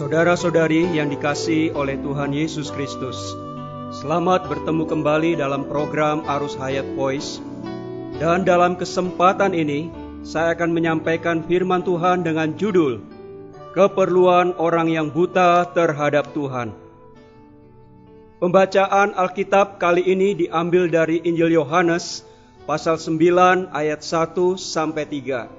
Saudara-saudari yang dikasihi oleh Tuhan Yesus Kristus, selamat bertemu kembali dalam program Arus Hayat Voice. Dan dalam kesempatan ini, saya akan menyampaikan firman Tuhan dengan judul Keperluan Orang yang Buta Terhadap Tuhan. Pembacaan Alkitab kali ini diambil dari Injil Yohanes pasal 9 ayat 1-3.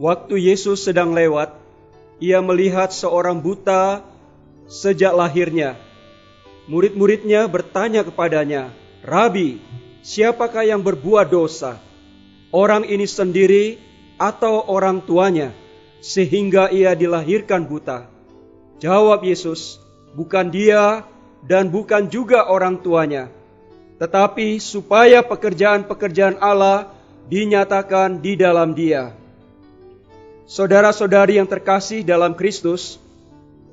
Waktu Yesus sedang lewat, Ia melihat seorang buta sejak lahirnya. Murid-muridnya bertanya kepadanya, "Rabi, siapakah yang berbuat dosa? Orang ini sendiri atau orang tuanya, sehingga ia dilahirkan buta?" Jawab Yesus, "Bukan dia dan bukan juga orang tuanya, tetapi supaya pekerjaan-pekerjaan Allah dinyatakan di dalam dia." Saudara-saudari yang terkasih dalam Kristus,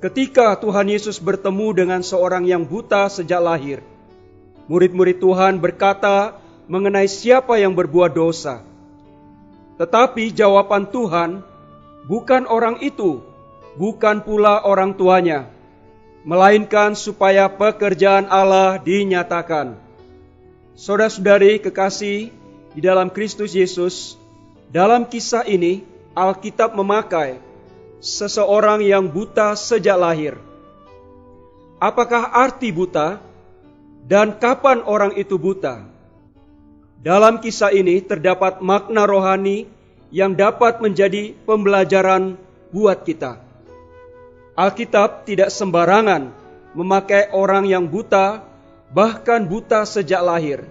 ketika Tuhan Yesus bertemu dengan seorang yang buta sejak lahir, murid-murid Tuhan berkata mengenai siapa yang berbuat dosa. Tetapi jawaban Tuhan, bukan orang itu, bukan pula orang tuanya, melainkan supaya pekerjaan Allah dinyatakan. Saudara-saudari kekasih di dalam Kristus Yesus, dalam kisah ini Alkitab memakai seseorang yang buta sejak lahir. Apakah arti buta dan kapan orang itu buta? Dalam kisah ini terdapat makna rohani yang dapat menjadi pembelajaran buat kita. Alkitab tidak sembarangan memakai orang yang buta, bahkan buta sejak lahir.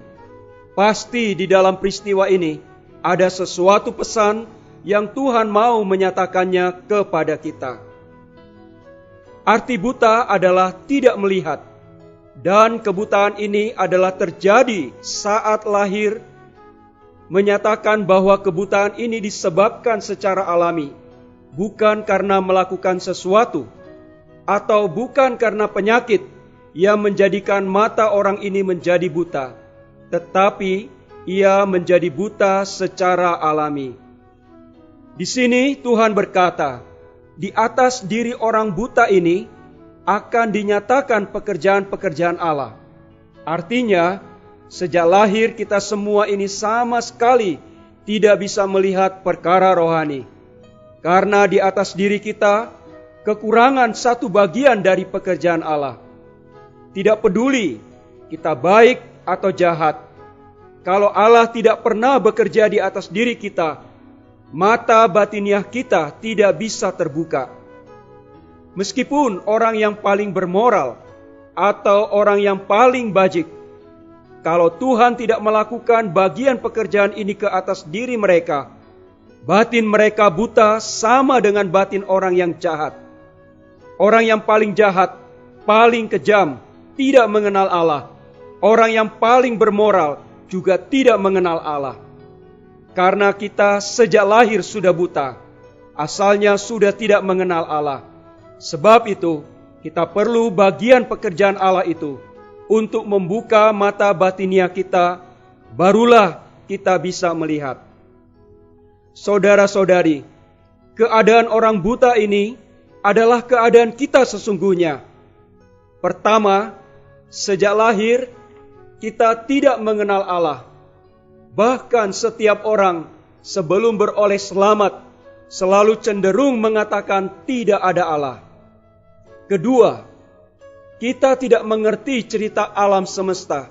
Pasti di dalam peristiwa ini ada sesuatu pesan yang Tuhan mau menyatakannya kepada kita. Arti buta adalah tidak melihat, dan kebutaan ini adalah terjadi saat lahir, menyatakan bahwa kebutaan ini disebabkan secara alami, bukan karena melakukan sesuatu, atau bukan karena penyakit yang menjadikan mata orang ini menjadi buta, tetapi ia menjadi buta secara alami. Di sini Tuhan berkata, di atas diri orang buta ini akan dinyatakan pekerjaan-pekerjaan Allah. Artinya, sejak lahir kita semua ini sama sekali tidak bisa melihat perkara rohani. Karena di atas diri kita kekurangan satu bagian dari pekerjaan Allah. Tidak peduli kita baik atau jahat, kalau Allah tidak pernah bekerja di atas diri kita, mata batiniah kita tidak bisa terbuka. Meskipun orang yang paling bermoral atau orang yang paling bajik, kalau Tuhan tidak melakukan bagian pekerjaan ini ke atas diri mereka, batin mereka buta sama dengan batin orang yang jahat. Orang yang paling jahat, paling kejam, tidak mengenal Allah. Orang yang paling bermoral juga tidak mengenal Allah. Karena kita sejak lahir sudah buta, asalnya sudah tidak mengenal Allah. Sebab itu, kita perlu bagian pekerjaan Allah itu untuk membuka mata batiniah kita, barulah kita bisa melihat. Saudara-saudari, keadaan orang buta ini adalah keadaan kita sesungguhnya. Pertama, sejak lahir, kita tidak mengenal Allah. Bahkan setiap orang sebelum beroleh selamat selalu cenderung mengatakan tidak ada Allah. Kedua, kita tidak mengerti cerita alam semesta.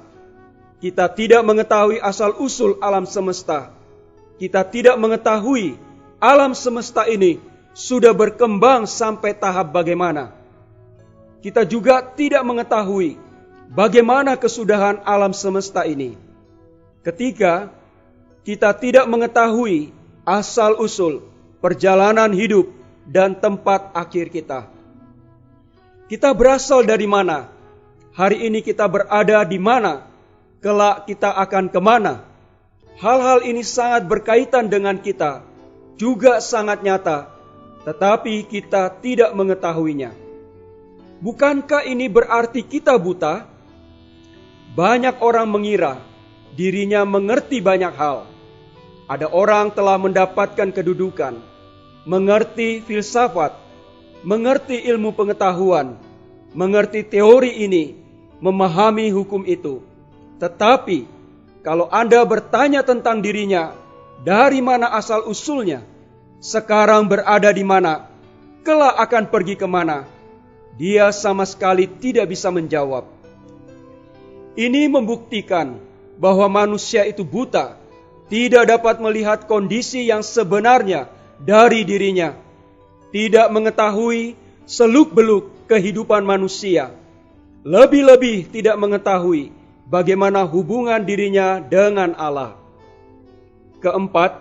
Kita tidak mengetahui asal-usul alam semesta. Kita tidak mengetahui alam semesta ini sudah berkembang sampai tahap bagaimana. Kita juga tidak mengetahui bagaimana kesudahan alam semesta ini. Ketiga, kita tidak mengetahui asal-usul perjalanan hidup dan tempat akhir kita. Kita berasal dari mana? Hari ini kita berada di mana? Kelak kita akan kemana? Hal-hal ini sangat berkaitan dengan kita, juga sangat nyata, tetapi kita tidak mengetahuinya. Bukankah ini berarti kita buta? Banyak orang mengira dirinya mengerti banyak hal. Ada orang telah mendapatkan kedudukan, mengerti filsafat, mengerti ilmu pengetahuan, mengerti teori ini, memahami hukum itu. Tetapi kalau Anda bertanya tentang dirinya, dari mana asal-usulnya, sekarang berada di mana, kelak akan pergi kemana, dia sama sekali tidak bisa menjawab. Ini membuktikan bahwa manusia itu buta, tidak dapat melihat kondisi yang sebenarnya dari dirinya, tidak mengetahui seluk-beluk kehidupan manusia, lebih-lebih tidak mengetahui bagaimana hubungan dirinya dengan Allah. Keempat,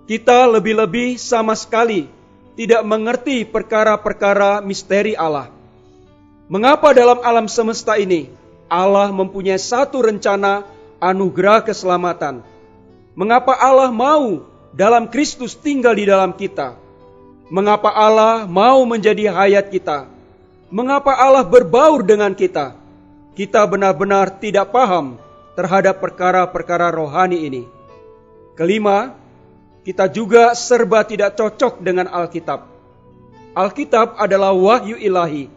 kita lebih-lebih sama sekali tidak mengerti perkara-perkara misteri Allah. Mengapa dalam alam semesta ini Allah mempunyai satu rencana anugerah keselamatan? Mengapa Allah mau dalam Kristus tinggal di dalam kita? Mengapa Allah mau menjadi hayat kita? Mengapa Allah berbaur dengan kita? Kita benar-benar tidak paham terhadap perkara-perkara rohani ini. Kelima, kita juga serba tidak cocok dengan Alkitab. Alkitab adalah wahyu ilahi,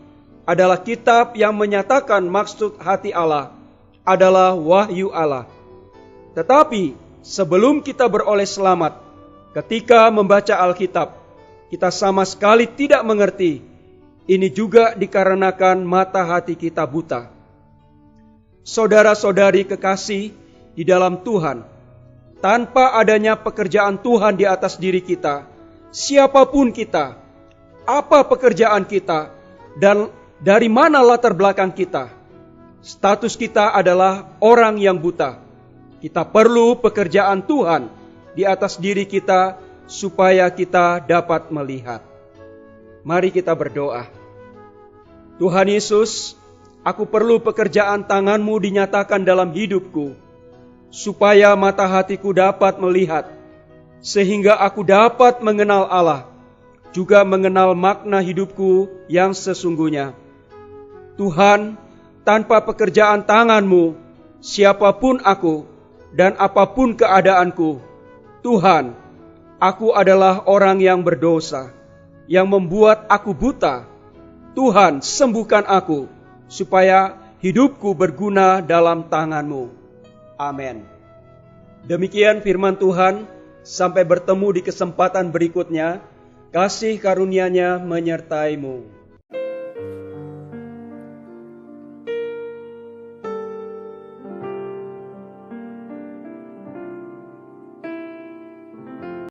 adalah kitab yang menyatakan maksud hati Allah, adalah wahyu Allah. Tetapi sebelum kita beroleh selamat, ketika membaca Alkitab, kita sama sekali tidak mengerti. Ini juga dikarenakan mata hati kita buta. Saudara-saudari kekasih di dalam Tuhan, tanpa adanya pekerjaan Tuhan di atas diri kita, siapapun kita, apa pekerjaan kita, dan dari mana latar belakang kita, status kita adalah orang yang buta. Kita perlu pekerjaan Tuhan di atas diri kita supaya kita dapat melihat. Mari kita berdoa. Tuhan Yesus, aku perlu pekerjaan tangan-Mu dinyatakan dalam hidupku, supaya mata hatiku dapat melihat, sehingga aku dapat mengenal Allah, juga mengenal makna hidupku yang sesungguhnya. Tuhan, tanpa pekerjaan tangan-Mu, siapapun aku dan apapun keadaanku, Tuhan, aku adalah orang yang berdosa, yang membuat aku buta. Tuhan, sembuhkan aku, supaya hidupku berguna dalam tangan-Mu. Amin. Demikian firman Tuhan. Sampai bertemu di kesempatan berikutnya. Kasih karunia-Nya menyertai-mu.